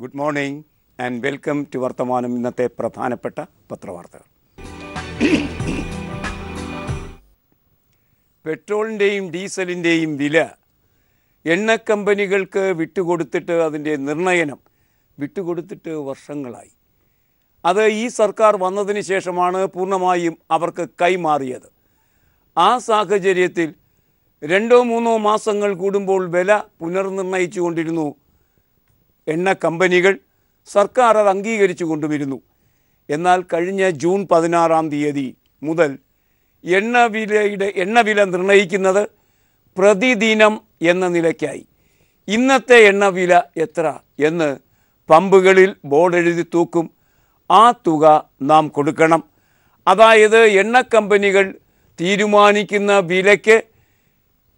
Good morning and welcome to Varthamanam. ഇന്നത്തെ പ്രധാനപ്പെട്ട പത്രവാർത്തകൾ. പെട്രോളിൻ്റെയും ഡീസലിൻ്റെയും വില എണ്ണ കമ്പനികൾക്ക് വിട്ടുകൊടുത്തിട്ട് അതിൻ്റെ നിർണയനം വിട്ടുകൊടുത്തിട്ട് വർഷങ്ങളായി. അത് ഈ സർക്കാർ വന്നതിന് ശേഷമാണ് പൂർണ്ണമായും അവർക്ക് കൈമാറിയത്. ആ സാഹചര്യത്തിൽ 2-3 മാസങ്ങൾ കൂടുമ്പോൾ വില പുനർനിർണയിച്ചു കൊണ്ടിരുന്നു എണ്ണ കമ്പനികൾ. സർക്കാർ അത് അംഗീകരിച്ചു കൊണ്ടുവരുന്നു. എന്നാൽ കഴിഞ്ഞ ജൂൺ 16 മുതൽ എണ്ണവില നിർണ്ണയിക്കുന്നത് പ്രതിദിനം എന്ന നിലയ്ക്കായി. ഇന്നത്തെ എണ്ണവില എത്ര എന്ന് പമ്പുകളിൽ ബോർഡ് എഴുതി തൂക്കും. ആ തുക നാം കൊടുക്കണം. അതായത് എണ്ണ കമ്പനികൾ തീരുമാനിക്കുന്ന വിലയ്ക്ക്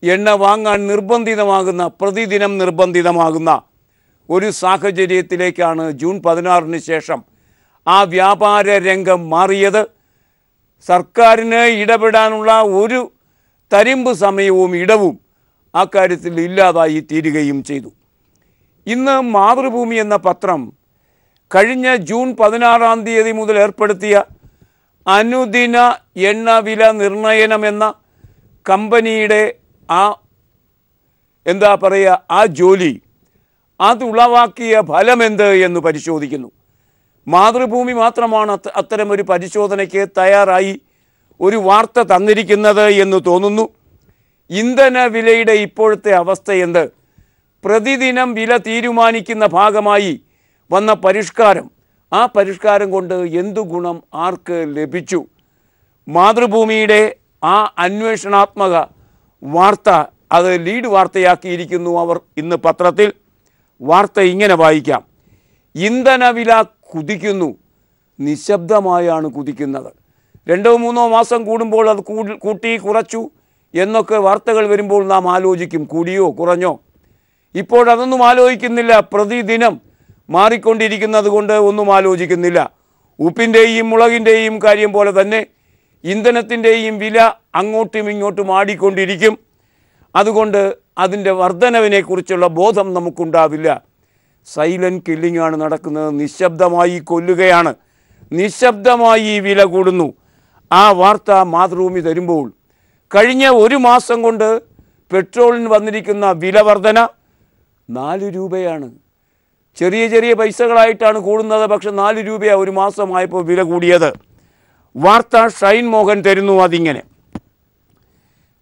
എണ്ണ വാങ്ങാൻ നിർബന്ധിതമാകുന്ന, പ്രതിദിനം നിർബന്ധിതമാകുന്ന ഒരു സാഹചര്യത്തിലേക്കാണ് ജൂൺ 16 ശേഷം ആ വ്യാപാര രംഗം മാറിയത്. സർക്കാരിന് ഇടപെടാനുള്ള ഒരു തരിമ്പ് സമയവും ഇടവും ആ കാര്യത്തിൽ ഇല്ലാതായി തീരുകയും ചെയ്തു. ഇന്ന് മാതൃഭൂമി എന്ന പത്രം കഴിഞ്ഞ ജൂൺ 16 മുതൽ ഏർപ്പെടുത്തിയ അനുദിന എണ്ണവില നിർണയനമെന്ന കമ്പനിയുടെ ആ ജോലി അതുളവാക്കിയ ഫലമെന്ത് എന്ന് പരിശോധിക്കുന്നു. മാതൃഭൂമി മാത്രമാണ് അത്തരമൊരു പരിശോധനയ്ക്ക് തയ്യാറായി ഒരു വാർത്ത തന്നിരിക്കുന്നത് എന്ന് തോന്നുന്നു. ഇന്ധന വിലയുടെ ഇപ്പോഴത്തെ അവസ്ഥ എന്ത്? പ്രതിദിനം വില തീരുമാനിക്കുന്ന ഭാഗമായി വന്ന പരിഷ്കാരം, ആ പരിഷ്കാരം കൊണ്ട് എന്തു ഗുണം ആർക്ക് ലഭിച്ചു? മാതൃഭൂമിയുടെ ആ അന്വേഷണാത്മക വാർത്ത അത് ലീഡ് വാർത്തയാക്കിയിരിക്കുന്നു അവർ ഇന്ന് പത്രത്തിൽ. വാർത്ത ഇങ്ങനെ വായിക്കാം: ഇന്ധനവില കുതിക്കുന്നു. നിശബ്ദമായാണ് കുതിക്കുന്നത്. 2-3 മാസം കൂടുമ്പോൾ അത് കൂട്ടി കുറച്ചു എന്നൊക്കെ വാർത്തകൾ വരുമ്പോൾ നാം ആലോചിക്കും, കൂടിയോ കുറഞ്ഞോ. ഇപ്പോഴതൊന്നും ആലോചിക്കുന്നില്ല. പ്രതിദിനം മാറിക്കൊണ്ടിരിക്കുന്നത് കൊണ്ട് ഒന്നും ആലോചിക്കുന്നില്ല. ഉപ്പിൻ്റെയും മുളകിൻ്റെയും കാര്യം പോലെ തന്നെ ഇന്ധനത്തിൻ്റെയും വില അങ്ങോട്ടും ഇങ്ങോട്ടും ആടിക്കൊണ്ടിരിക്കും. അതുകൊണ്ട് അതിൻ്റെ വർധനവിനെക്കുറിച്ചുള്ള ബോധം നമുക്കുണ്ടാവില്ല. സൈലൻറ്റ് കില്ലിംഗ് ആണ് നടക്കുന്നത്. നിശബ്ദമായി കൊല്ലുകയാണ്. നിശബ്ദമായി വില കൂടുന്നു. ആ വാർത്ത മാതൃഭൂമി തരുമ്പോൾ കഴിഞ്ഞ ഒരു മാസം കൊണ്ട് പെട്രോളിന് വന്നിരിക്കുന്ന വില വർധന 4 രൂപയാണ്. ചെറിയ ചെറിയ പൈസകളായിട്ടാണ് കൂടുന്നത്. പക്ഷെ 4 രൂപയാണ് ഒരു മാസമായപ്പോൾ വില കൂടിയത്. വാർത്ത ഷൈൻ മോഹൻ തരുന്നു. അതിങ്ങനെ: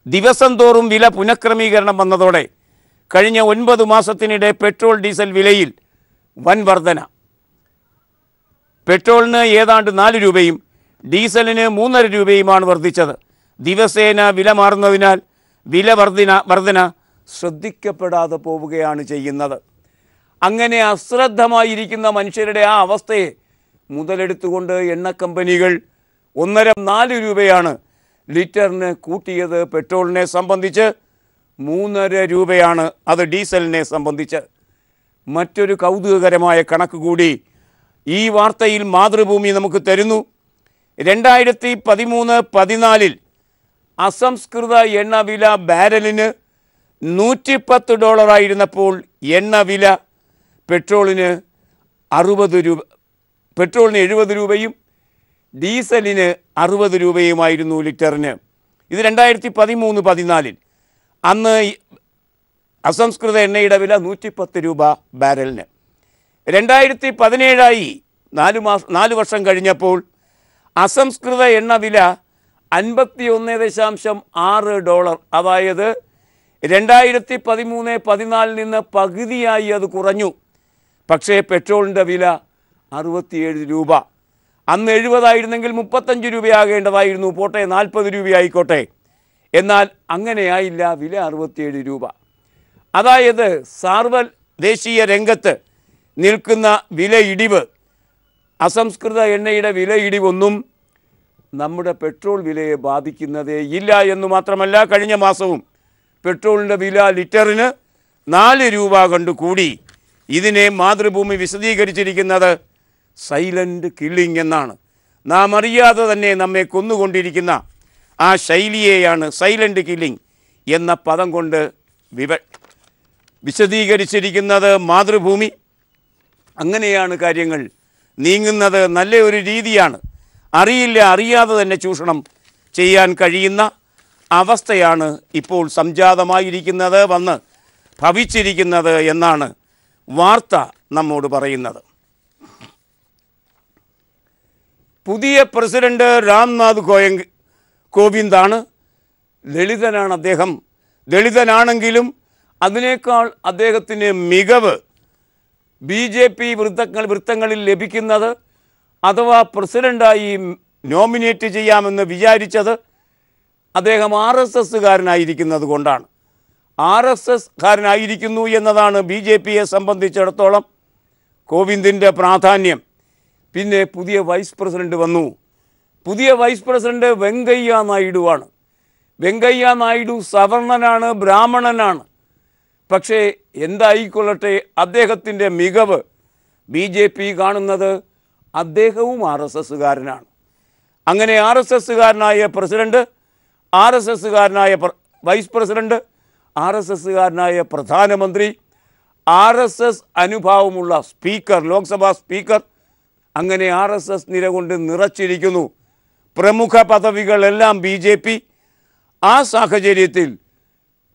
ദിവസം തോറും വില പുനഃക്രമീകരണം വന്നതോടെ കഴിഞ്ഞ 9 മാസത്തിനിടെ പെട്രോൾ ഡീസൽ വിലയിൽ വൻ വർധന. പെട്രോളിന് ഏതാണ്ട് 4 രൂപയും ഡീസലിന് 3.5 രൂപയുമാണ് വർദ്ധിച്ചത്. ദിവസേന വില മാറുന്നതിനാൽ വില വർധന ശ്രദ്ധിക്കപ്പെടാതെ പോവുകയാണ് ചെയ്യുന്നത്. അങ്ങനെ അശ്രദ്ധമായിരിക്കുന്ന മനുഷ്യരുടെ ആ അവസ്ഥയെ മുതലെടുത്തുകൊണ്ട് എണ്ണ കമ്പനികൾ 1.5-4 രൂപയാണ് ലിറ്ററിന് കൂട്ടിയത്. പെട്രോളിനെ സംബന്ധിച്ച് 3.5 രൂപയാണ് അത് ഡീസലിനെ സംബന്ധിച്ച്. മറ്റൊരു കൗതുകകരമായ കണക്ക് കൂടി ഈ വാർത്തയിൽ മാതൃഭൂമി നമുക്ക് തരുന്നു. 2013-14 അസംസ്കൃത എണ്ണവില ബാരലിന് $110 ആയിരുന്നപ്പോൾ എണ്ണവില പെട്രോളിന് 70 രൂപയും ഡീസലിന് 60 രൂപയുമായിരുന്നു ലിറ്ററിന്. ഇത് 2013-14. അന്ന് അസംസ്കൃത എണ്ണയുടെ വില 110 രൂപ ബാരലിന്. 2017 4 വർഷം കഴിഞ്ഞപ്പോൾ അസംസ്കൃത എണ്ണ വില $51.6. അതായത് 2013-14 നിന്ന് പകുതിയായി അത് കുറഞ്ഞു. പക്ഷേ പെട്രോളിൻ്റെ വില 67 രൂപ. അന്ന് 70 ആയിരുന്നെങ്കിൽ 35 രൂപയാകേണ്ടതായിരുന്നു. പോട്ടെ, 40 രൂപയായിക്കോട്ടെ. എന്നാൽ അങ്ങനെയായില്ല. വില 67 രൂപ. അതായത് സാർവദേശീയ രംഗത്ത് നിൽക്കുന്ന വില ഇടിവ്, അസംസ്കൃത എണ്ണയുടെ വില ഇടിവൊന്നും നമ്മുടെ പെട്രോൾ വിലയെ ബാധിക്കുന്നതേ ഇല്ല എന്ന് മാത്രമല്ല, കഴിഞ്ഞ മാസവും പെട്രോളിൻ്റെ വില ലിറ്ററിന് 4 രൂപ കൊണ്ട് കൂടി. ഇതിനെ മാതൃഭൂമി വിശദീകരിച്ചിരിക്കുന്നത് സൈലൻറ്റ് കില്ലിംഗ് എന്നാണ്. നാം അറിയാതെ തന്നെ നമ്മെ കൊന്നുകൊണ്ടിരിക്കുന്ന ആ ശൈലിയെയാണ് സൈലൻറ്റ് കില്ലിംഗ് എന്ന പദം കൊണ്ട് വിശദീകരിച്ചിരിക്കുന്നത് മാതൃഭൂമി. അങ്ങനെയാണ് കാര്യങ്ങൾ നീങ്ങുന്നത്. നല്ല ഒരു രീതിയാണ്. അറിയാതെ തന്നെ ചൂഷണം ചെയ്യാൻ കഴിയുന്ന അവസ്ഥയാണ് ഇപ്പോൾ സംജാതമായിരിക്കുന്നത്, വന്ന് ഭവിച്ചിരിക്കുന്നത് എന്നാണ് വാർത്ത നമ്മോട് പറയുന്നത്. പുതിയ പ്രസിഡന്റ് രാംനാഥ് കോവിന്ദാണ്. ദളിതനാണ് അദ്ദേഹം. ദളിതനാണെങ്കിലും അതിനേക്കാൾ അദ്ദേഹത്തിന് മികവ് BJP വൃത്തങ്ങളിൽ ലഭിക്കുന്നത്, അഥവാ പ്രസിഡൻ്റായി നോമിനേറ്റ് ചെയ്യാമെന്ന് വിചാരിച്ചത് അദ്ദേഹം RSSകാരനായിരിക്കുന്നത് കൊണ്ടാണ്. RSSകാരനായിരിക്കുന്നു എന്നതാണ് BJPയെ സംബന്ധിച്ചിടത്തോളം കോവിന്ദിൻ്റെ പ്രാധാന്യം. പിന്നെ പുതിയ വൈസ് പ്രസിഡന്റ് വന്നു. പുതിയ വൈസ് പ്രസിഡന്റ് വെങ്കയ്യ നായിഡുവാണ്. വെങ്കയ്യ നായിഡു സവർണനാണ്, ബ്രാഹ്മണനാണ്. പക്ഷേ എന്തായിക്കൊള്ളട്ടെ, അദ്ദേഹത്തിൻ്റെ മികവ് BJP കാണുന്നത് അദ്ദേഹവും RSSകാരനാണ്. അങ്ങനെ RSSകാരനായ പ്രസിഡന്റ്, RSSകാരനായ വൈസ് പ്രസിഡന്റ്, RSSകാരനായ പ്രധാനമന്ത്രി, RSS അനുഭാവമുള്ള സ്പീക്കർ, ലോക്സഭാ സ്പീക്കർ, അങ്ങനെ RSS നിലകൊണ്ട് നിറച്ചിരിക്കുന്നു പ്രമുഖ പദവികളെല്ലാം BJP. ആ സാഹചര്യത്തിൽ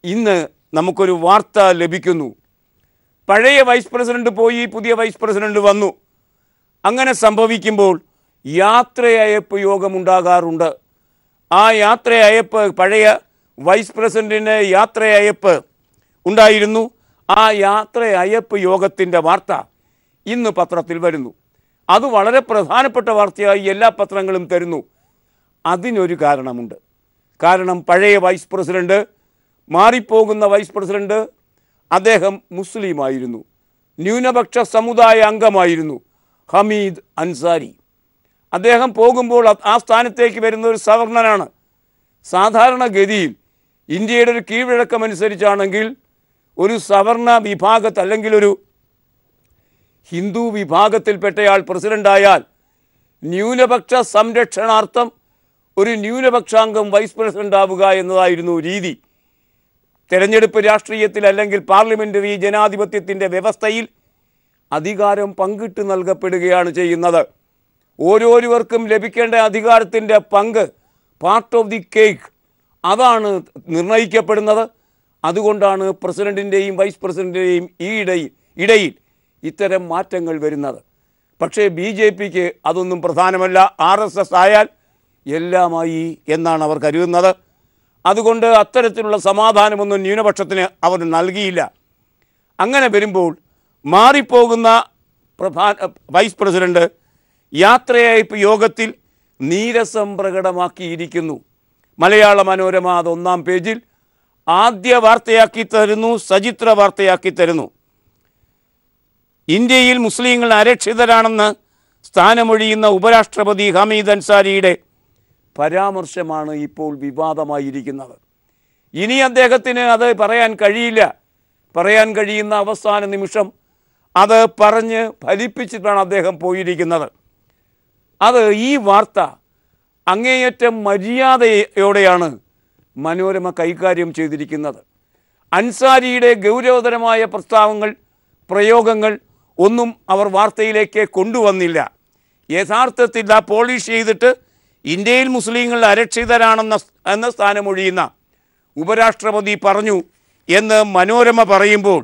ഇന്ന് നമുക്കൊരു വാർത്ത ലഭിക്കുന്നു. പഴയ വൈസ് പ്രസിഡന്റ് പോയി, പുതിയ വൈസ് പ്രസിഡന്റ് വന്നു. അങ്ങനെ സംഭവിക്കുമ്പോൾ യാത്രയയപ്പ് യോഗമുണ്ടാകാറുണ്ട്. ആ യാത്രയയപ്പ്, പഴയ വൈസ് പ്രസിഡന്റിന് യാത്രയയപ്പ് ഉണ്ടായിരുന്നു. ആ യാത്രയയപ്പ് യോഗത്തിൻ്റെ വാർത്ത ഇന്ന് പത്രത്തിൽ വരുന്നു. അത് വളരെ പ്രധാനപ്പെട്ട വാർത്തയായി എല്ലാ പത്രങ്ങളും തരുന്നു. അതിനൊരു കാരണമുണ്ട്. കാരണം പഴയ വൈസ് പ്രസിഡന്റ്, മാറിപ്പോകുന്ന വൈസ് പ്രസിഡന്റ്, അദ്ദേഹം മുസ്ലിമായിരുന്നു, ന്യൂനപക്ഷ സമുദായ അംഗമായിരുന്നു, ഹമീദ് അൻസാരി. അദ്ദേഹം പോകുമ്പോൾ ആ സ്ഥാനത്തേക്ക് വരുന്ന ഒരു സവർണനാണ്. സാധാരണഗതിയിൽ ഇന്ത്യയുടെ ഒരു കീഴ്വഴക്കമനുസരിച്ചാണെങ്കിൽ ഒരു സവർണ വിഭാഗത്തിൽ, അല്ലെങ്കിൽ ഒരു ഹിന്ദു വിഭാഗത്തിൽപ്പെട്ടയാൾ പ്രസിഡൻ്റായാൽ ന്യൂനപക്ഷ സംരക്ഷണാർത്ഥം ഒരു ന്യൂനപക്ഷാംഗം വൈസ് പ്രസിഡന്റ് ആവുക എന്നതായിരുന്നു രീതി. തെരഞ്ഞെടുപ്പ് രാഷ്ട്രീയത്തിൽ, അല്ലെങ്കിൽ പാർലമെൻ്ററി ജനാധിപത്യത്തിൻ്റെ വ്യവസ്ഥയിൽ അധികാരം പങ്കിട്ട് നൽകപ്പെടുകയാണ് ചെയ്യുന്നത്. ഓരോരുവർക്കും ലഭിക്കേണ്ട അധികാരത്തിൻ്റെ പങ്ക്, പാർട്ട് ഓഫ് ദി കേക്ക്, അതാണ് നിർണയിക്കപ്പെടുന്നത്. അതുകൊണ്ടാണ് പ്രസിഡൻറ്റിൻ്റെയും വൈസ് പ്രസിഡൻറ്റിൻ്റെയും ഇടയിൽ ഇത്തരം മാറ്റങ്ങൾ വരുന്നത്. പക്ഷേ BJPക്ക് അതൊന്നും പ്രധാനമല്ല. RSS ആയാൽ എല്ലാമായി എന്നാണ് അവർ കരുതുന്നത്. അതുകൊണ്ട് അത്തരത്തിലുള്ള സമാധാനമൊന്നും ന്യൂനപക്ഷത്തിന് അവർ നൽകിയില്ല. അങ്ങനെ വരുമ്പോൾ മാറിപ്പോകുന്ന വൈസ് പ്രസിഡന്റ് യാത്രയയപ്പ് യോഗത്തിൽ നീരസം പ്രകടമാക്കിയിരിക്കുന്നു. മലയാള മനോരമ അത് 1-ാം പേജിൽ ആദ്യ വാർത്തയാക്കി തരുന്നു, സചിത്ര വാർത്തയാക്കി തരുന്നു. ഇന്ത്യയിൽ മുസ്ലിങ്ങൾ അരക്ഷിതരാണെന്ന് സ്ഥാനമൊഴിയുന്ന ഉപരാഷ്ട്രപതി ഹമീദ് അൻസാരിയുടെ പരാമർശമാണ് ഇപ്പോൾ വിവാദമായിരിക്കുന്നത്. ഇനി അദ്ദേഹത്തിന് അത് പറയാൻ കഴിയില്ല. പറയാൻ കഴിയുന്ന അവസാന നിമിഷം അത് പറഞ്ഞ് ഫലിപ്പിച്ചിട്ടാണ് അദ്ദേഹം പോയിരിക്കുന്നത്. ഈ വാർത്ത അങ്ങേയറ്റം മര്യാദയോടെയാണ് മനോരമ കൈകാര്യം ചെയ്തിരിക്കുന്നത്. അൻസാരിയുടെ ഗൗരവതരമായ പ്രയോഗങ്ങൾ ഒന്നും അവർ വാർത്തയിലേക്ക് കൊണ്ടുവന്നില്ല. യഥാർത്ഥത്തിൽ പോളിഷ് ചെയ്തിട്ട് ഇന്ത്യയിൽ മുസ്ലിങ്ങൾ അരക്ഷിതരാണെന്ന സ്ഥാനമൊഴിയുന്ന ഉപരാഷ്ട്രപതി പറഞ്ഞു എന്ന് മനോരമ പറയുമ്പോൾ,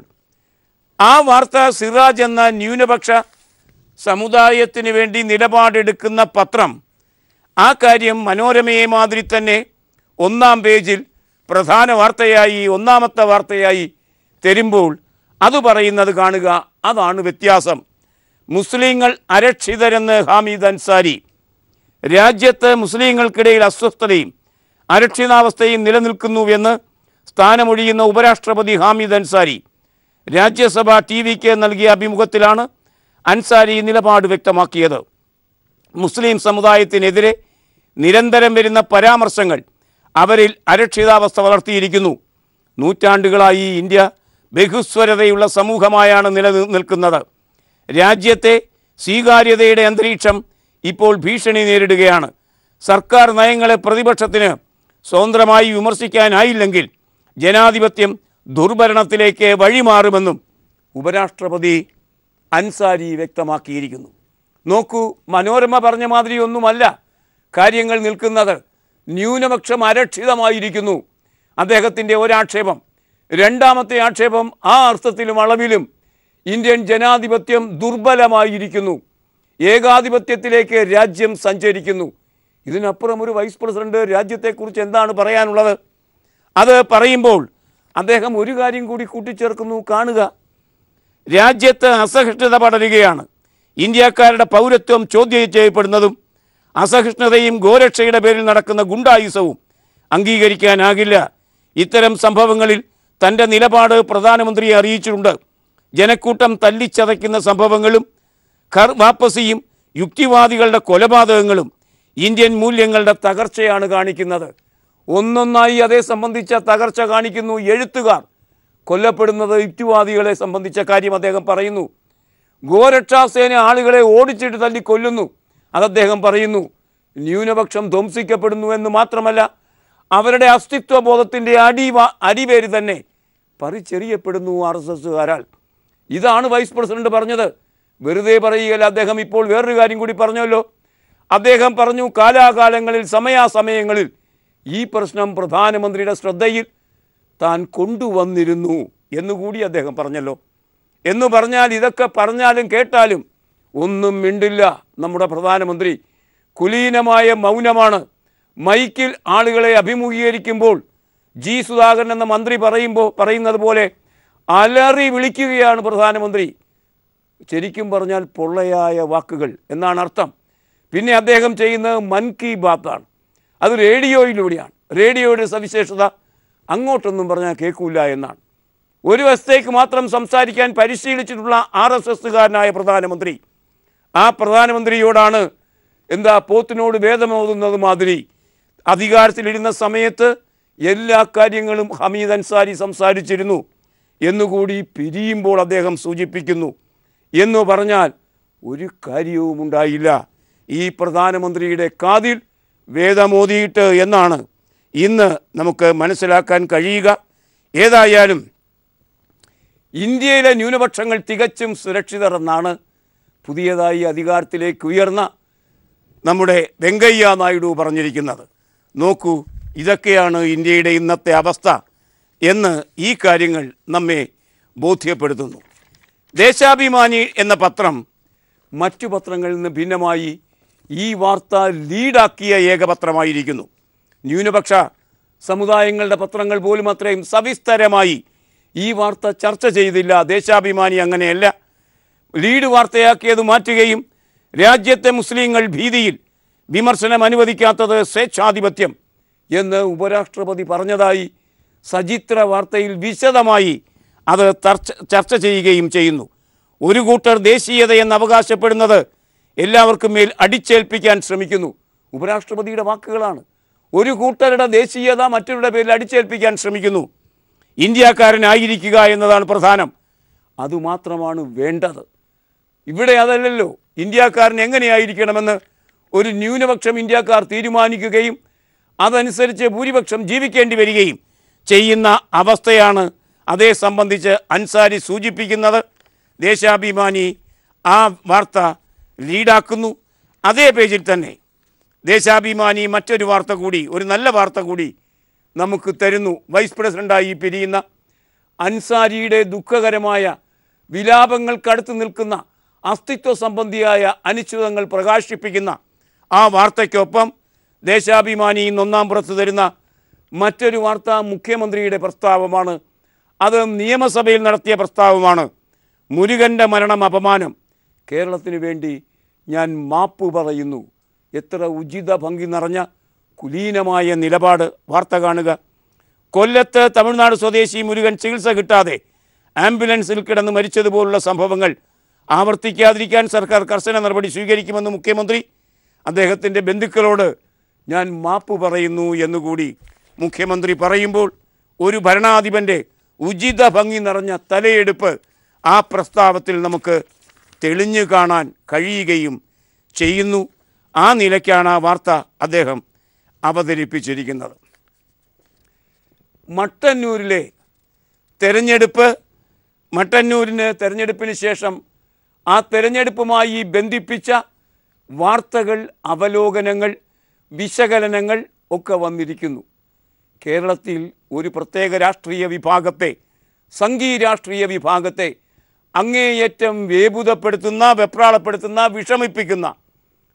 ആ വാർത്ത സിറാജ് എന്ന ന്യൂനപക്ഷ സമുദായത്തിന് വേണ്ടി നിലപാടെടുക്കുന്ന പത്രം ആ കാര്യം മനോരമയെ മാതിരി തന്നെ 1-ാം പേജിൽ പ്രധാന വാർത്തയായി, 1-ാമത്തെ വാർത്തയായി തരുമ്പോൾ അത് പറയുന്നത് കാണുക. അതാണ് വ്യത്യാസം. മുസ്ലിങ്ങൾ അരക്ഷിതരെന്ന് ഹമീദ് അൻസാരി. രാജ്യത്ത് മുസ്ലിങ്ങൾക്കിടയിൽ അസ്വസ്ഥതയും അരക്ഷിതാവസ്ഥയും നിലനിൽക്കുന്നുവെന്ന് സ്ഥാനമൊഴിയുന്ന ഉപരാഷ്ട്രപതി ഹമീദ് അൻസാരി രാജ്യസഭ TVക്ക് നൽകിയ അഭിമുഖത്തിലാണ് അൻസാരി നിലപാട് വ്യക്തമാക്കിയത്. മുസ്ലിം സമുദായത്തിനെതിരെ നിരന്തരം വരുന്ന പരാമർശങ്ങൾ അവരിൽ അരക്ഷിതാവസ്ഥ വളർത്തിയിരിക്കുന്നു. നൂറ്റാണ്ടുകളായി ഇന്ത്യ ബഹുസ്വരതയുള്ള സമൂഹമായാണ് നിലനിൽക്കുന്നത്. രാജ്യത്തെ സ്വീകാര്യതയുടെ അന്തരീക്ഷം ഇപ്പോൾ ഭീഷണി നേരിടുകയാണ്. സർക്കാർ നയങ്ങളെ പ്രതിപക്ഷത്തിന് സ്വതന്ത്രമായി വിമർശിക്കാനായില്ലെങ്കിൽ ജനാധിപത്യം ദുർഭരണത്തിലേക്ക് വഴിമാറുമെന്നും ഉപരാഷ്ട്രപതി അൻസാരി വ്യക്തമാക്കിയിരിക്കുന്നു. നോക്കൂ, മനോരമ പറഞ്ഞ മാതിരി ഒന്നുമല്ല കാര്യങ്ങൾ നിൽക്കുന്നത്. ന്യൂനപക്ഷം അരക്ഷിതമായിരിക്കുന്നു അദ്ദേഹത്തിൻ്റെ ഒരാക്ഷേപം. രണ്ടാമത്തെ ആക്ഷേപം, ആ അർത്ഥത്തിലും അളവിലും ഇന്ത്യൻ ജനാധിപത്യം ദുർബലമായിരിക്കുന്നു, ഏകാധിപത്യത്തിലേക്ക് രാജ്യം സഞ്ചരിക്കുന്നു. ഇതിനപ്പുറം ഒരു വൈസ് പ്രസിഡന്റ് രാജ്യത്തെക്കുറിച്ച് എന്താണ് പറയാനുള്ളത്? അത് പറയുമ്പോൾ അദ്ദേഹം ഒരു കാര്യം കൂടി കൂട്ടിച്ചേർക്കുന്നു, കാണുക. രാജ്യത്ത് അസഹിഷ്ണുത പടരുകയാണ്. ഇന്ത്യക്കാരുടെ പൗരത്വം ചോദ്യം ചെയ്യപ്പെടുന്നതും അസഹിഷ്ണുതയും ഗോരക്ഷയുടെ പേരിൽ നടക്കുന്ന ഗുണ്ടായുസവും അംഗീകരിക്കാനാകില്ല. ഇത്തരം സംഭവങ്ങളിൽ തൻ്റെ നിലപാട് പ്രധാനമന്ത്രിയെ അറിയിച്ചിട്ടുണ്ട്. ജനക്കൂട്ടം തല്ലിച്ചതയ്ക്കുന്ന സംഭവങ്ങളും ഘർ വാപ്പസിയും യുക്തിവാദികളുടെ കൊലപാതകങ്ങളും ഇന്ത്യൻ മൂല്യങ്ങളുടെ തകർച്ചയാണ് കാണിക്കുന്നത്. ഒന്നൊന്നായി അതേ സംബന്ധിച്ച തകർച്ച കാണിക്കുന്നു. എഴുത്തുകാർ കൊല്ലപ്പെടുന്നത് യുക്തിവാദികളെ സംബന്ധിച്ച കാര്യം അദ്ദേഹം പറയുന്നു. ഗോരക്ഷാസേന ആളുകളെ ഓടിച്ചിട്ട് തല്ലി കൊല്ലുന്നു, അത് അദ്ദേഹം പറയുന്നു. ന്യൂനപക്ഷം ധ്വംസിക്കപ്പെടുന്നു എന്ന് മാത്രമല്ല, അവരുടെ അസ്തിത്വ ബോധത്തിൻ്റെ അടിവേര് തന്നെ പറിച്ചെറിയപ്പെടുന്നു RSSകാരാൽ. ഇതാണ് വൈസ് പ്രസിഡന്റ് പറഞ്ഞത്. വെറുതെ പറയുകയല്ല, അദ്ദേഹം ഇപ്പോൾ വേറൊരു കാര്യം കൂടി പറഞ്ഞല്ലോ. അദ്ദേഹം പറഞ്ഞു, കാലാകാലങ്ങളിൽ സമയാസമയങ്ങളിൽ ഈ പ്രശ്നം പ്രധാനമന്ത്രിയുടെ ശ്രദ്ധയിൽ താൻ കൊണ്ടുവന്നിരുന്നു എന്നുകൂടി അദ്ദേഹം പറഞ്ഞല്ലോ. എന്ന് പറഞ്ഞാൽ ഇതൊക്കെ പറഞ്ഞാലും കേട്ടാലും ഒന്നും മിണ്ടില്ല നമ്മുടെ പ്രധാനമന്ത്രി. കുലീനമായ മൗനമാണ്. മൈക്കിൽ ആളുകളെ അഭിമുഖീകരിക്കുമ്പോൾ ജി സുധാകരൻ എന്ന മന്ത്രി പറയുന്നത് പോലെ അലറി വിളിക്കുകയാണ് പ്രധാനമന്ത്രി. ശരിക്കും പറഞ്ഞാൽ പൊള്ളയായ വാക്കുകൾ എന്നാണ് അർത്ഥം. പിന്നെ അദ്ദേഹം ചെയ്യുന്നത് മൻ കി ബാത്താണ്. അത് റേഡിയോയിലൂടെയാണ്. റേഡിയോയുടെ സവിശേഷത അങ്ങോട്ടൊന്നും പറഞ്ഞാൽ കേൾക്കില്ല എന്നാണ്. ഒരു വശത്തേക്ക് മാത്രം സംസാരിക്കാൻ പരിശീലിച്ചിട്ടുള്ള RSSകാരനായ പ്രധാനമന്ത്രി, ആ പ്രധാനമന്ത്രിയോടാണ് എന്താ പോത്തിനോട് വേദമോതുന്നത് മാതിരി അധികാരത്തിലിരുന്ന സമയത്ത് എല്ലാ കാര്യങ്ങളും ഹമീദ് അൻസാരി സംസാരിച്ചിരുന്നു എന്നുകൂടി പിരിയുമ്പോൾ അദ്ദേഹം സൂചിപ്പിക്കുന്നു. എന്ന് പറഞ്ഞാൽ ഒരു കാര്യവും ഉണ്ടായില്ല ഈ പ്രധാനമന്ത്രിയുടെ കാതിൽ വേദമോതിയിട്ട് എന്നാണ് ഇന്ന് നമുക്ക് മനസ്സിലാക്കാൻ കഴിയുക. ഏതായാലും ഇന്ത്യയിലെ ന്യൂനപക്ഷങ്ങൾ തികച്ചും സുരക്ഷിതർ എന്നാണ് പുതിയതായി അധികാരത്തിലേക്ക് ഉയർന്ന നമ്മുടെ വെങ്കയ്യ നായിഡു പറഞ്ഞിരിക്കുന്നത്. നോക്കൂ, ഇതൊക്കെയാണ് ഇന്ത്യയുടെ ഇന്നത്തെ അവസ്ഥ എന്ന് ഈ കാര്യങ്ങൾ നമ്മെ ബോധ്യപ്പെടുത്തുന്നു. ദേശാഭിമാനി എന്ന പത്രം മറ്റു പത്രങ്ങളിൽ നിന്ന് ഭിന്നമായി ഈ വാർത്ത ലീഡാക്കിയ ഏകപത്രമായിരിക്കുന്നു. ന്യൂനപക്ഷ സമുദായങ്ങളുടെ പത്രങ്ങൾ പോലും അത്രയും സവിസ്തരമായി ഈ വാർത്ത ചർച്ച ചെയ്തില്ല. ദേശാഭിമാനി അങ്ങനെയല്ല. ലീഡ് വാർത്തയാക്കിയത് മാറ്റുകയും രാജ്യത്തെ മുസ്ലിങ്ങൾ ഭീതിയിൽ, വിമർശനം അനുവദിക്കാത്തത് സ്വേച്ഛാധിപത്യം എന്ന് ഉപരാഷ്ട്രപതി പറഞ്ഞതായി സചിത്ര വാർത്തയിൽ വിശദമായി അത് ചർച്ച ചെയ്യുകയും ചെയ്യുന്നു. ഒരു കൂട്ടർ ദേശീയതയെന്ന് അവകാശപ്പെടുന്നത് എല്ലാവർക്കും മേൽ അടിച്ചേൽപ്പിക്കാൻ ശ്രമിക്കുന്നു. ഉപരാഷ്ട്രപതിയുടെ വാക്കുകളാണ്. ഒരു കൂട്ടരുടെ ദേശീയത മറ്റവരുടെ പേരിൽ അടിച്ചേൽപ്പിക്കാൻ ശ്രമിക്കുന്നു. ഇന്ത്യക്കാരനായിരിക്കുക എന്നതാണ് പ്രധാനം. അതുമാത്രമാണ് വേണ്ടത്. ഇവിടെ അതല്ലല്ലോ. ഇന്ത്യക്കാരൻ എങ്ങനെയായിരിക്കണമെന്ന് ഒരു ന്യൂനപക്ഷം ഇന്ത്യക്കാർ തീരുമാനിക്കുകയും അതനുസരിച്ച് ഭൂരിപക്ഷം ജീവിക്കേണ്ടി വരികയും ചെയ്യുന്ന അവസ്ഥയാണ് അതേ സംബന്ധിച്ച് അൻസാരി സൂചിപ്പിക്കുന്നത്. ദേശാഭിമാനി ആ വാർത്ത ലീഡാക്കുന്നു. അതേ പേജിൽ തന്നെ ദേശാഭിമാനി മറ്റൊരു വാർത്ത കൂടി, ഒരു നല്ല വാർത്ത കൂടി നമുക്ക് തരുന്നു. വൈസ് പ്രസിഡൻ്റായി പിരിയുന്ന അൻസാരിയുടെ ദുഃഖകരമായ വിലാപങ്ങൾക്കടുത്ത് നിൽക്കുന്ന അസ്തിത്വ സംബന്ധിയായ അനിശ്ചിതങ്ങൾ പ്രകാശിപ്പിക്കുന്ന ആ വാർത്തയ്ക്കൊപ്പം ദേശാഭിമാനി ഒന്നാം പുറത്ത് തരുന്ന മറ്റൊരു വാർത്ത മുഖ്യമന്ത്രിയുടെ പ്രസ്താവമാണ്. അത് നിയമസഭയിൽ നടത്തിയ പ്രസ്താവമാണ്. മുരുകൻ്റെ മരണം അപമാനം, കേരളത്തിന് വേണ്ടി ഞാൻ മാപ്പ് പറയുന്നു. എത്ര ഉചിത ഭംഗി നിറഞ്ഞ കുലീനമായ നിലപാട്. വാർത്ത കാണുക. കൊല്ലത്ത് തമിഴ്നാട് സ്വദേശി മുരുകൻ ചികിത്സ കിട്ടാതെ ആംബുലൻസിൽ കിടന്ന് മരിച്ചതുപോലുള്ള സംഭവങ്ങൾ ആവർത്തിക്കാതിരിക്കാൻ സർക്കാർ കർശന നടപടി സ്വീകരിക്കുമെന്ന് മുഖ്യമന്ത്രി. അദ്ദേഹത്തിൻ്റെ ബന്ധുക്കളോട് ഞാൻ മാപ്പ് പറയുന്നു എന്നുകൂടി മുഖ്യമന്ത്രി പറയുമ്പോൾ ഒരു ഭരണാധിപൻ്റെ ഉചിത ഭംഗി നിറഞ്ഞ തലയെടുപ്പ് ആ പ്രസ്താവത്തിൽ നമുക്ക് തെളിഞ്ഞു കാണാൻ കഴിയുകയും ചെയ്യുന്നു. ആ നിലയ്ക്കാണ് ആ വാർത്ത അദ്ദേഹം അവതരിപ്പിച്ചിരിക്കുന്നത്. മട്ടന്നൂരിലെ തെരഞ്ഞെടുപ്പിന് ശേഷം ആ തെരഞ്ഞെടുപ്പുമായി ബന്ധിപ്പിച്ച വാർത്തകൾ, അവലോകനങ്ങൾ, വിശകലനങ്ങൾ ഒക്കെ വന്നിരിക്കുന്നു. കേരളത്തിൽ ഒരു പ്രത്യേക രാഷ്ട്രീയ വിഭാഗത്തെ, സംഘീയ രാഷ്ട്രീയ വിഭാഗത്തെ അങ്ങേയറ്റം വേപുതപ്പെടുത്തുന്ന, വെപ്രാളപ്പെടുത്തുന്ന, വിഷമിപ്പിക്കുന്ന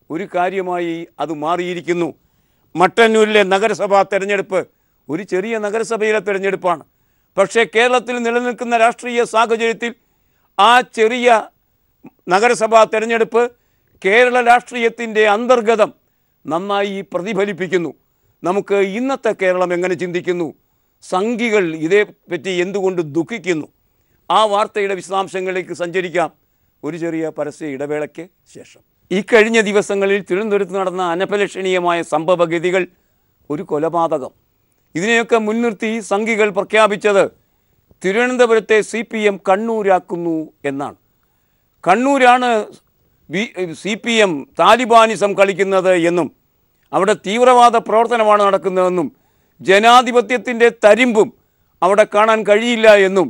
ഒരു കാര്യമായി അത് മാറിയിരിക്കുന്നു. മട്ടന്നൂരിലെ നഗരസഭാ തെരഞ്ഞെടുപ്പ് ഒരു ചെറിയ നഗരസഭയിലെ തെരഞ്ഞെടുപ്പാണ്. പക്ഷേ കേരളത്തിൽ നിലനിൽക്കുന്ന രാഷ്ട്രീയ സാഹചര്യത്തിൽ ആ ചെറിയ നഗരസഭാ തെരഞ്ഞെടുപ്പ് കേരള രാഷ്ട്രീയത്തിൻ്റെ അന്തർഗതം നന്നായി പ്രതിഫലിപ്പിക്കുന്നു. നമുക്ക് ഇന്നത്തെ കേരളം എങ്ങനെ ചിന്തിക്കുന്നു, സംഘികൾ ഇതേപ്പറ്റി എന്തുകൊണ്ട് ദുഃഖിക്കുന്നു, ആ വാർത്തയുടെ വിശദാംശങ്ങളിലേക്ക് സഞ്ചരിക്കാം ഒരു ചെറിയ പരസ്യ ഇടവേളയ്ക്ക് ശേഷം. ഈ കഴിഞ്ഞ ദിവസങ്ങളിൽ തിരുവനന്തപുരത്ത് നടന്ന അനഭിലഷണീയമായ സംഭവഗതികൾ, ഒരു കൊലപാതകം, ഇതിനെയൊക്കെ മുൻനിർത്തി സംഘികൾ പ്രഖ്യാപിച്ചത് തിരുവനന്തപുരത്തെ CPM കണ്ണൂരാക്കുന്നു എന്നാണ്. കണ്ണൂരാണ് CPM താലിബാനിസം കളിക്കുന്നത് എന്നും അവിടെ തീവ്രവാദ പ്രവർത്തനമാണ് നടക്കുന്നതെന്നും ജനാധിപത്യത്തിൻ്റെ തരിമ്പും അവിടെ കാണാൻ കഴിയില്ല എന്നും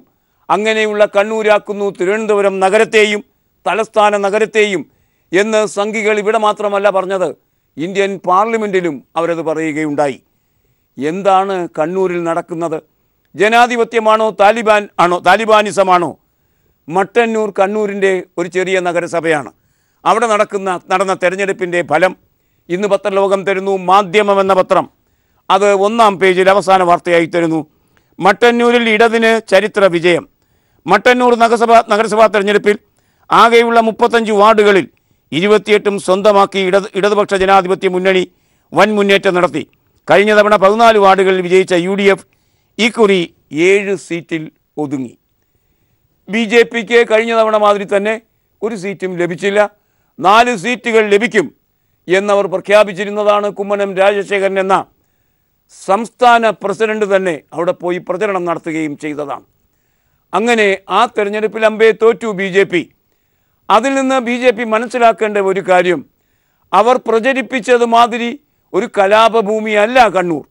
അങ്ങനെയുള്ള കണ്ണൂരാക്കുന്നു തിരുവനന്തപുരം നഗരത്തെയും തലസ്ഥാന നഗരത്തെയും എന്ന് സംഘികൾ ഇവിടെ മാത്രമല്ല പറഞ്ഞത്, ഇന്ത്യൻ പാർലമെൻറ്റിലും അവരത് പറയുകയുണ്ടായി. എന്താണ് കണ്ണൂരിൽ നടക്കുന്നത്? ജനാധിപത്യമാണോ, താലിബാനിസമാണോ? മട്ടന്നൂർ കണ്ണൂരിൻ്റെ ഒരു ചെറിയ നഗരസഭയാണ്. അവിടെ നടന്ന തെരഞ്ഞെടുപ്പിൻ്റെ ഫലം ഇന്ന് പത്രലോകം തരുന്നു. മാധ്യമം എന്ന പത്രം അത് 1-ാം പേജിൽ അവസാന വാർത്തയായി തരുന്നു. മട്ടന്നൂരിൽ ഇടതിന് ചരിത്ര വിജയം. മട്ടന്നൂർ നഗരസഭാ തെരഞ്ഞെടുപ്പിൽ ആകെയുള്ള 35 വാർഡുകളിൽ 28 സ്വന്തമാക്കി ഇടതുപക്ഷ ജനാധിപത്യ മുന്നണി വൻ മുന്നേറ്റം നടത്തി. കഴിഞ്ഞ തവണ 14 വാർഡുകളിൽ വിജയിച്ച UDF ഇക്കുറി 7 സീറ്റിൽ ഒതുങ്ങി. BJPക്ക് കഴിഞ്ഞ തവണ മാതിരി തന്നെ ഒരു സീറ്റും ലഭിച്ചില്ല. 4 സീറ്റുകൾ ലഭിക്കും എന്നവർ പ്രഖ്യാപിച്ചിരുന്നതാണ്. കുമ്മനം രാജശേഖരൻ എന്ന സംസ്ഥാന പ്രസിഡന്റ് തന്നെ അവിടെ പോയി പ്രചരണം നടത്തുകയും ചെയ്തതാണ്. അങ്ങനെ ആ തെരഞ്ഞെടുപ്പിൽ അമ്പേ തോറ്റു BJP. അതിൽ നിന്ന് BJP മനസ്സിലാക്കേണ്ട ഒരു കാര്യം, അവർ പ്രചരിപ്പിച്ചത് മാതിരി ഒരു കലാപഭൂമിയല്ല കണ്ണൂർ.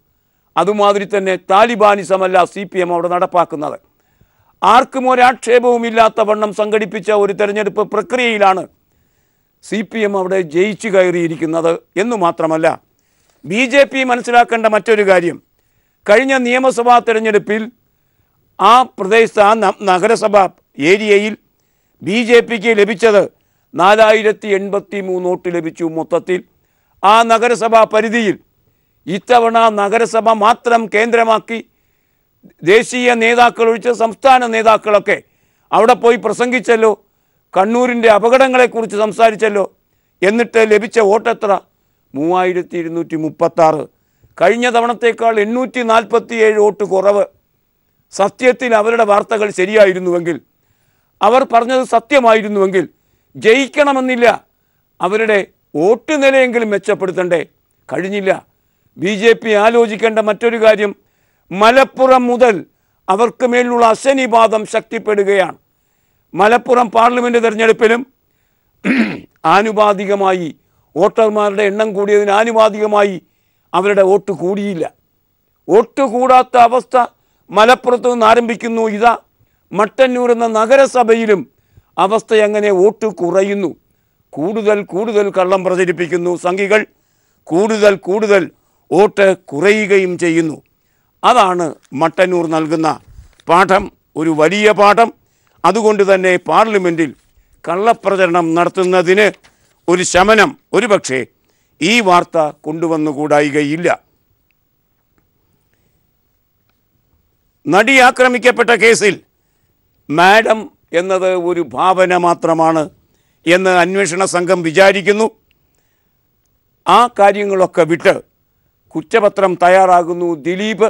അതുമാതിരി തന്നെ താലിബാനിസമല്ല CPM അവിടെ നടപ്പാക്കുന്നത്. ആർക്കും ഒരാക്ഷേപവുമില്ലാത്ത വണ്ണം സംഘടിപ്പിച്ച ഒരു തെരഞ്ഞെടുപ്പ് പ്രക്രിയയിലാണ് CPM അവിടെ ജയിച്ചു കയറിയിരിക്കുന്നത് എന്നു മാത്രമല്ല, BJP മനസ്സിലാക്കേണ്ട മറ്റൊരു കാര്യം, കഴിഞ്ഞ നിയമസഭാ തെരഞ്ഞെടുപ്പിൽ ആ പ്രദേശത്ത്, ആ നഗരസഭ ഏരിയയിൽ BJPക്ക് ലഭിച്ചത് 4083 വോട്ട് ലഭിച്ചു. മൊത്തത്തിൽ ആ നഗരസഭാ പരിധിയിൽ ഇത്തവണ നഗരസഭ മാത്രം കേന്ദ്രമാക്കി ദേശീയ നേതാക്കൾ ഒഴിച്ച് സംസ്ഥാന നേതാക്കളൊക്കെ അവിടെ പോയി പ്രസംഗിച്ചല്ലോ, കണ്ണൂരിൻ്റെ അപകടങ്ങളെക്കുറിച്ച് സംസാരിച്ചല്ലോ. എന്നിട്ട് ലഭിച്ച വോട്ട് എത്ര? 3236. കഴിഞ്ഞ തവണത്തേക്കാൾ 847 വോട്ട് കുറവ്. സത്യത്തിൽ അവരുടെ വാർത്തകൾ ശരിയായിരുന്നുവെങ്കിൽ, അവർ പറഞ്ഞത് സത്യമായിരുന്നുവെങ്കിൽ ജയിക്കണമെന്നില്ല, അവരുടെ വോട്ട് നിലയെങ്കിലും മെച്ചപ്പെടുത്തണ്ടേ? കഴിഞ്ഞില്ല. BJP ആലോചിക്കേണ്ട മറ്റൊരു കാര്യം, മലപ്പുറം മുതൽ അവർക്ക് മേലുള്ള അശനിപാതം ശക്തിപ്പെടുകയാണ്. മലപ്പുറം പാർലമെൻറ്റ് തെരഞ്ഞെടുപ്പിലും ആനുപാതികമായി വോട്ടർമാരുടെ എണ്ണം കൂടിയതിന് ആനുപാതികമായി അവരുടെ വോട്ട് കൂടിയില്ല. വോട്ട് കൂടാത്ത അവസ്ഥ മലപ്പുറത്ത് നിന്ന് ആരംഭിക്കുന്നു. ഇതാ മട്ടന്നൂർ എന്ന നഗരസഭയിലും അവസ്ഥ എങ്ങനെ? വോട്ട് കുറയുന്നു. കൂടുതൽ കള്ളം പ്രചരിപ്പിക്കുന്നു സംഘികൾ, കൂടുതൽ വോട്ട് കുറയുകയും ചെയ്യുന്നു. അതാണ് മട്ടന്നൂർ നൽകുന്ന പാഠം, ഒരു വലിയ പാഠം. അതുകൊണ്ട് തന്നെ പാർലമെൻറ്റിൽ കള്ളപ്രചരണം നടത്തുന്നതിന് ഒരു ശമനം ഒരുപക്ഷെ ഈ വാർത്ത കൊണ്ടുവന്നുകൂടായികയില്ല. നടി ആക്രമിക്കപ്പെട്ട കേസിൽ മാഡം എന്നത് ഒരു ഭാവന മാത്രമാണ് എന്ന് അന്വേഷണ സംഘം വിചാരിക്കുന്നു. ആ കാര്യങ്ങളൊക്കെ വിട്ട് കുറ്റപത്രം തയ്യാറാകുന്നു. ദിലീപ്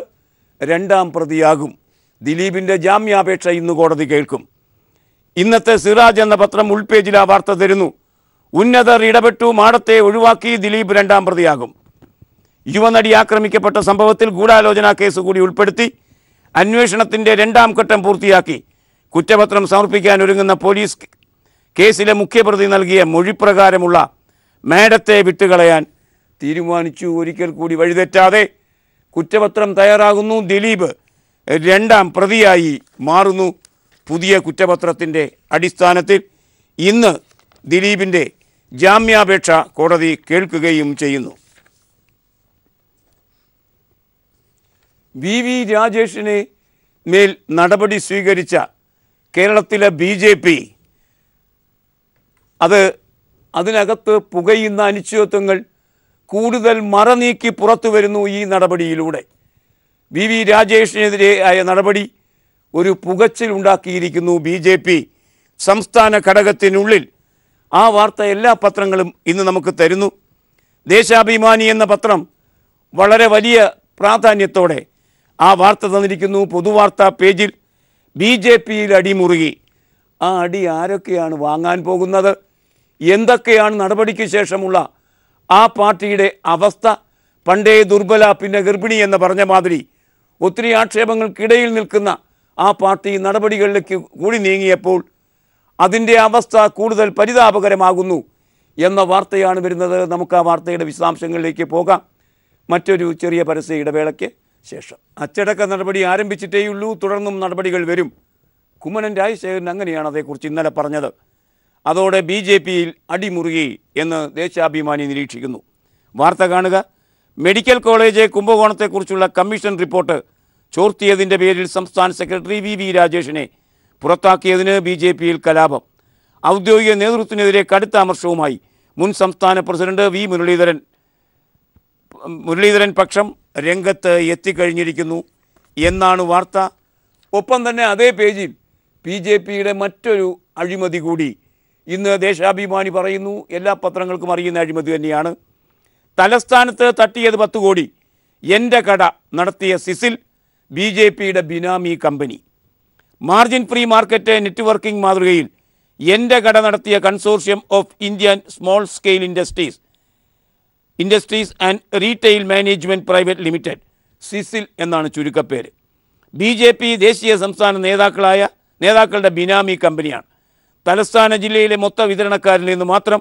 2ാം പ്രതിയാകും. ദിലീപിൻ്റെ ജാമ്യാപേക്ഷ ഇന്ന് കോടതി കേൾക്കും. ഇന്നത്തെ സിറാജ് എന്ന പത്രം ഉൾപേജിൽ ആ വാർത്ത തരുന്നു. ഉന്നതർ ഇടപെട്ടു, മാടത്തെ ഒഴിവാക്കി, ദിലീപ് 2ാം പ്രതിയാകും. യുവനടി ആക്രമിക്കപ്പെട്ട സംഭവത്തിൽ ഗൂഢാലോചന കേസ് കൂടി ഉൾപ്പെടുത്തി അന്വേഷണത്തിൻ്റെ 2ാം ഘട്ടം പൂർത്തിയാക്കി കുറ്റപത്രം സമർപ്പിക്കാൻ ഒരുങ്ങുന്ന പോലീസ് കേസിലെ മുഖ്യപ്രതി നൽകിയ മൊഴിപ്രകാരമുള്ള മാഡത്തെ വിട്ടുകളയാൻ തീരുമാനിച്ചു. ഒരിക്കൽ കൂടി വഴിതെറ്റാതെ കുറ്റപത്രം തയ്യാറാകുന്നു. ദിലീപ് 2ാം പ്രതിയായി മാറുന്നു. പുതിയ കുറ്റപത്രത്തിൻ്റെ അടിസ്ഥാനത്തിൽ ഇന്ന് ദിലീപിൻ്റെ ജാമ്യാപേക്ഷ കോടതി കേൾക്കുകയും ചെയ്യുന്നു. വി രാജേഷിനെ മേൽ നടപടി സ്വീകരിച്ച കേരളത്തിലെ BJP അതിനകത്ത് പുകയുന്ന അനിശ്ചിതത്വങ്ങൾ കൂടുതൽ മറനീക്കി പുറത്തു വരുന്നു. ഈ നടപടിയിലൂടെ വി രാജേഷിനെതിരെ ആയ നടപടി ഒരു പുകച്ചിൽ ഉണ്ടാക്കിയിരിക്കുന്നു BJP സംസ്ഥാന ഘടകത്തിനുള്ളിൽ. ആ വാർത്ത എല്ലാ പത്രങ്ങളും ഇന്ന് നമുക്ക് തരുന്നു. ദേശാഭിമാനി എന്ന പത്രം വളരെ വലിയ പ്രാധാന്യത്തോടെ ആ വാർത്ത തന്നിരിക്കുന്നു. പൊതുവാർത്താ പേജിൽ BJPയിൽ അടിമുറുകി. ആ അടി ആരൊക്കെയാണ് വാങ്ങാൻ പോകുന്നത്? എന്തൊക്കെയാണ് നടപടിക്ക് ശേഷമുള്ള ആ പാർട്ടിയുടെ അവസ്ഥ? പണ്ടേ ദുർബല പിന്നെ ഗർഭിണി എന്ന് പറഞ്ഞ മാതിരി ഒത്തിരി ആക്ഷേപങ്ങൾക്കിടയിൽ നിൽക്കുന്ന ആ പാർട്ടി നടപടികളിലേക്ക് കൂടി നീങ്ങിയപ്പോൾ അതിൻ്റെ അവസ്ഥ കൂടുതൽ പരിതാപകരമാകുന്നു എന്ന വാർത്തയാണ് വരുന്നത്. നമുക്ക് ആ വാർത്തയുടെ വിശദാംശങ്ങളിലേക്ക് പോകാം മറ്റൊരു ചെറിയ പരസ്യ ഇടവേളയ്ക്ക് ശേഷം. അച്ചടക്ക നടപടി ആരംഭിച്ചിട്ടേയുള്ളൂ, തുടർന്നും നടപടികൾ വരും. കുമ്മനം രാജശേഖരൻ അങ്ങനെയാണ് അതേക്കുറിച്ച് ഇന്നലെ പറഞ്ഞത്. അതോടെ BJPയിൽ അടിമുറുകി എന്ന് ദേശാഭിമാനി നിരീക്ഷിക്കുന്നു. വാർത്ത കാണുക. മെഡിക്കൽ കോളേജ് കുംഭകോണത്തെക്കുറിച്ചുള്ള കമ്മീഷൻ റിപ്പോർട്ട് ചോർത്തിയതിൻ്റെ പേരിൽ സംസ്ഥാന സെക്രട്ടറി വി രാജേഷിനെ പുറത്താക്കിയതിന് BJPയിൽ കലാപം. ഔദ്യോഗിക നേതൃത്വത്തിനെതിരെ കടുത്ത അമർഷവുമായി മുൻ സംസ്ഥാന പ്രസിഡന്റ് വി മുരളീധരൻ പക്ഷം രംഗത്ത് എത്തിക്കഴിഞ്ഞിരിക്കുന്നു എന്നാണ് വാർത്ത. ഒപ്പം തന്നെ അതേ പേജിൽ BJPയുടെ മറ്റൊരു അഴിമതി കൂടി ഇന്ന് ദേശാഭിമാനി പറയുന്നു. എല്ലാ പത്രങ്ങൾക്കും അറിയുന്ന അഴിമതി തന്നെയാണ്. തലസ്ഥാനത്ത് തട്ടിയത് 10 കോടി. എൻ്റെ കട നടത്തിയ സിസിൽ BJPയുടെ ബിനാമി company. Margin free market networking മാതൃകയിൽ എൻ്റെ കട നടത്തിയ consortium of Indian small scale industries and retail management private limited, സിസിൽ എന്നാണ് ചുരുക്കപ്പേര്. BJP ദേശീയ സംസ്ഥാന നേതാക്കളുടെ ബിനാമി കമ്പനിയാണ്. തലസ്ഥാന ജില്ലയിലെ മൊത്ത വിതരണക്കാരിൽ നിന്ന് മാത്രം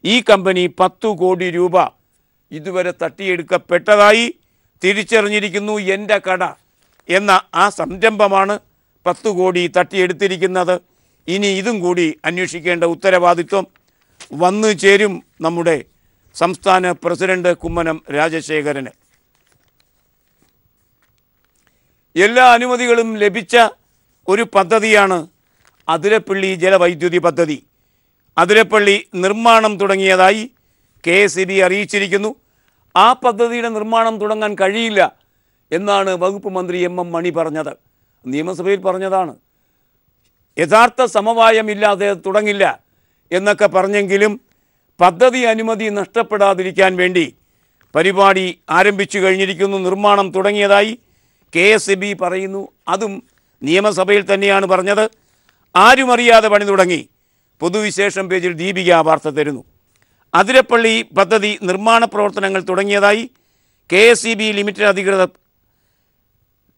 ഈ കമ്പനി 10 കോടി രൂപ ഇതുവരെ തട്ടിയെടുക്കപ്പെട്ടതായി തിരിച്ചറിഞ്ഞിരിക്കുന്നു. എൻ്റെ കട എന്ന ആ സംരംഭമാണ് 10 കോടി തട്ടിയെടുത്തിരിക്കുന്നത്. ഇനി ഇതും കൂടി അന്വേഷിക്കേണ്ട ഉത്തരവാദിത്വം വന്നു ചേരും നമ്മുടെ സംസ്ഥാന പ്രസിഡന്റ് കുമ്മനം രാജശേഖരന്. എല്ലാ അനുമതികളും ലഭിച്ച ഒരു പദ്ധതിയാണ് അതിരപ്പള്ളി ജലവൈദ്യുതി പദ്ധതി. അതിരപ്പള്ളി നിർമ്മാണം തുടങ്ങിയതായി KSEB അറിയിച്ചിരിക്കുന്നു. ആ പദ്ധതിയുടെ നിർമ്മാണം തുടങ്ങാൻ കഴിയില്ല എന്നാണ് വകുപ്പ് മന്ത്രി MM മണി പറഞ്ഞത്. നിയമസഭയിൽ പറഞ്ഞതാണ്. യഥാർത്ഥ സമവായമില്ലാതെ തുടങ്ങില്ല എന്നൊക്കെ പറഞ്ഞെങ്കിലും പദ്ധതി അനുമതി നഷ്ടപ്പെടാതിരിക്കാൻ വേണ്ടി പരിപാടി ആരംഭിച്ചു കഴിഞ്ഞിരിക്കുന്നു. നിർമ്മാണം തുടങ്ങിയതായി KSEB പറയുന്നു. അതും നിയമസഭയിൽ തന്നെയാണ് പറഞ്ഞത്. ആരും അറിയാതെ പണി തുടങ്ങി. പൊതുവിശേഷം പേജിൽ ദീപിക വാർത്ത തരുന്നു. അതിരപ്പള്ളി പദ്ധതി നിർമ്മാണ പ്രവർത്തനങ്ങൾ തുടങ്ങിയതായി KSEB ലിമിറ്റഡ് അധികൃതർ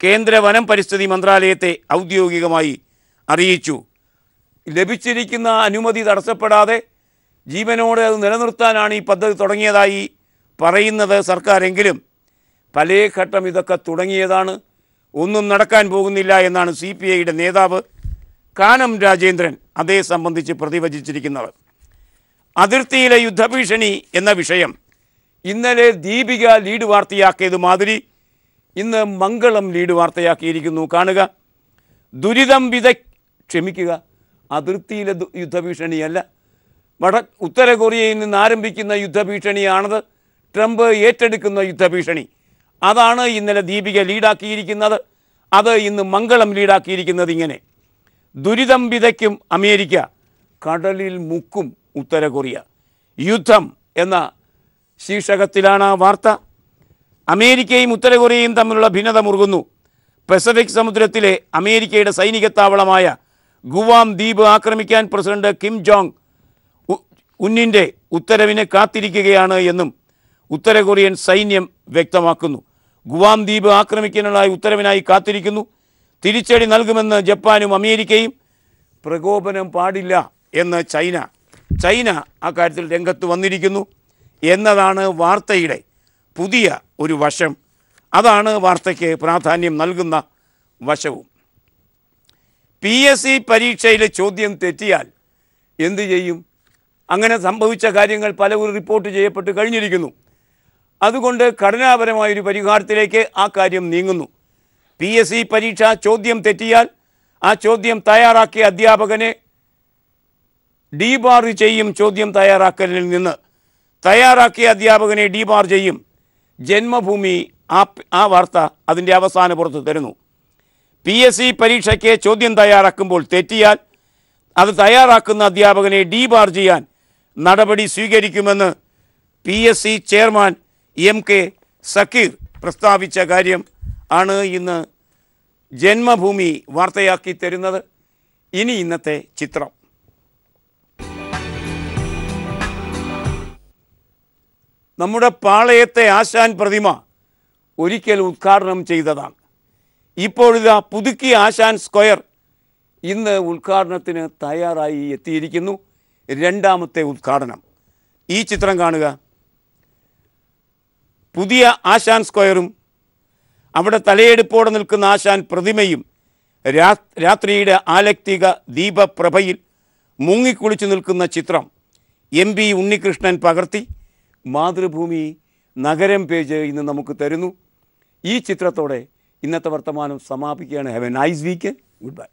കേന്ദ്ര വനം പരിസ്ഥിതി മന്ത്രാലയത്തെ ഔദ്യോഗികമായി അറിയിച്ചു. ലഭിച്ചിരിക്കുന്ന അനുമതി തടസ്സപ്പെടാതെ ജീവനോടെ അത് നിലനിർത്താനാണ് ഈ പദ്ധതി തുടങ്ങിയതായി പറയുന്നത് സർക്കാരെങ്കിലും പല ഘട്ടം ഇതൊക്കെ തുടങ്ങിയതാണ്. ഒന്നും നടക്കാൻ പോകുന്നില്ല എന്നാണ് CPIയുടെ നേതാവ് കാനം രാജേന്ദ്രൻ അതേ സംബന്ധിച്ച് പ്രതിവചിച്ചിരിക്കുന്നത്. അതിർത്തിയിലെ യുദ്ധഭീഷണി എന്ന വിഷയം ഇന്നലെ ദീപിക ലീഡ് വാർത്തയാക്കിയത് മാതിരി ഇന്ന് മംഗളം ലീഡ് വാർത്തയാക്കിയിരിക്കുന്നു. കാണുക. ക്ഷമിക്കുക, അതിർത്തിയിലെ യുദ്ധഭീഷണിയല്ല, ഉത്തര കൊറിയയിൽ നിന്ന് ആരംഭിക്കുന്ന യുദ്ധഭീഷണിയാണത്. ട്രംപ് ഏറ്റെടുക്കുന്ന യുദ്ധഭീഷണി. അതാണ് ഇന്നലെ ദീപിക ലീഡാക്കിയിരിക്കുന്നത്. അത് ഇന്ന് മംഗളം ലീഡാക്കിയിരിക്കുന്നത് ഇങ്ങനെ: ദുരിതം വിതയ്ക്കും അമേരിക്ക, കടലിൽ മുക്കും ഉത്തര കൊറിയ. യുദ്ധം എന്ന ശീർഷകത്തിലാണ് ആ വാർത്ത. അമേരിക്കയും ഉത്തര കൊറിയയും തമ്മിലുള്ള ഭിന്നത മുറുകുന്നു. പസഫിക് സമുദ്രത്തിലെ അമേരിക്കയുടെ സൈനിക താവളമായ ഗുവാം ദ്വീപ് ആക്രമിക്കാൻ പ്രസിഡന്റ് കിം ജോങ് ഉന്നിൻ്റെ ഉത്തരവിനെ കാത്തിരിക്കുകയാണ് എന്നും ഉത്തര കൊറിയൻ സൈന്യം വ്യക്തമാക്കുന്നു. ഗുവാം ദ്വീപ് ആക്രമിക്കാനുള്ള ഉത്തരവിനായി കാത്തിരിക്കുന്നു. തിരിച്ചടി നൽകുമെന്ന് ജപ്പാനും അമേരിക്കയും. പ്രകോപനം പാടില്ല എന്ന് ചൈന അക്കാര്യത്തിൽ രംഗത്ത് വന്നിരിക്കുന്നു എന്നതാണ് വാർത്തയുടെ പുതിയ ഒരു വശം. അതാണ് വാർത്തയ്ക്ക് പ്രാധാന്യം നൽകുന്ന വശവും. PSC പരീക്ഷയിലെ ചോദ്യം തെറ്റിയാൽ എന്തു ചെയ്യും? അങ്ങനെ സംഭവിച്ച കാര്യങ്ങൾ പലവരും റിപ്പോർട്ട് ചെയ്യപ്പെട്ട് കഴിഞ്ഞിരിക്കുന്നു. അതുകൊണ്ട് ഘടനാപരമായൊരു പരിഹാരത്തിലേക്ക് ആ കാര്യം നീങ്ങുന്നു. PSC പരീക്ഷ ചോദ്യം തെറ്റിയാൽ ആ ചോദ്യം തയ്യാറാക്കിയ അധ്യാപകനെ ഡീബാർ ചെയ്യും. ചോദ്യം തയ്യാറാക്കലിൽ നിന്ന് തയ്യാറാക്കിയ അധ്യാപകനെ ഡീബാർ ചെയ്യും. ജന്മഭൂമി ആ വാർത്ത അതിൻ്റെ അവസാന പുറത്ത് തരുന്നു. PSC പരീക്ഷയ്ക്ക് ചോദ്യം തയ്യാറാക്കുമ്പോൾ തെറ്റിയാൽ അത് തയ്യാറാക്കുന്ന അധ്യാപകനെ ഡീബാർ ചെയ്യാൻ നടപടി സ്വീകരിക്കുമെന്ന് PSC ചെയർമാൻ MK സക്കീർ പ്രസ്താവിച്ച കാര്യം ആണ് ഇന്ന് ജന്മഭൂമി വാർത്തയാക്കി തരുന്നത്. ഇനി ഇന്നത്തെ ചിത്രം. നമ്മുടെ പാളയത്തെ ആശാൻ പ്രതിമ ഒരിക്കൽ ഉദ്ഘാടനം ചെയ്തതാണ്. ഇപ്പോഴിതാ പുതുക്കിയ ആശാൻ സ്ക്വയർ ഇന്ന് ഉദ്ഘാടനത്തിന് തയ്യാറായി എത്തിയിരിക്കുന്നു. രണ്ടാമത്തെ ഉദ്ഘാടനം. ഈ ചിത്രം കാണുക. പുതിയ ആശാൻ സ്ക്വയറും അവിടെ തലയെടുപ്പോടെ നിൽക്കുന്ന ആശാൻ പ്രതിമയും രാത്രിയുടെ ആലക്തിക ദീപപ്രഭയിൽ മുങ്ങിക്കുളിച്ചു നിൽക്കുന്ന ചിത്രം MB ഉണ്ണികൃഷ്ണൻ പകർത്തി മാതൃഭൂമി നഗരം പേജ് ഇന്ന് നമുക്ക് തരുന്നു. ഈ ചിത്രത്തോടെ ഇന്നത്തെ വർത്തമാനം സമാപിക്കുകയാണ്. Have a nice weekend. Good bye.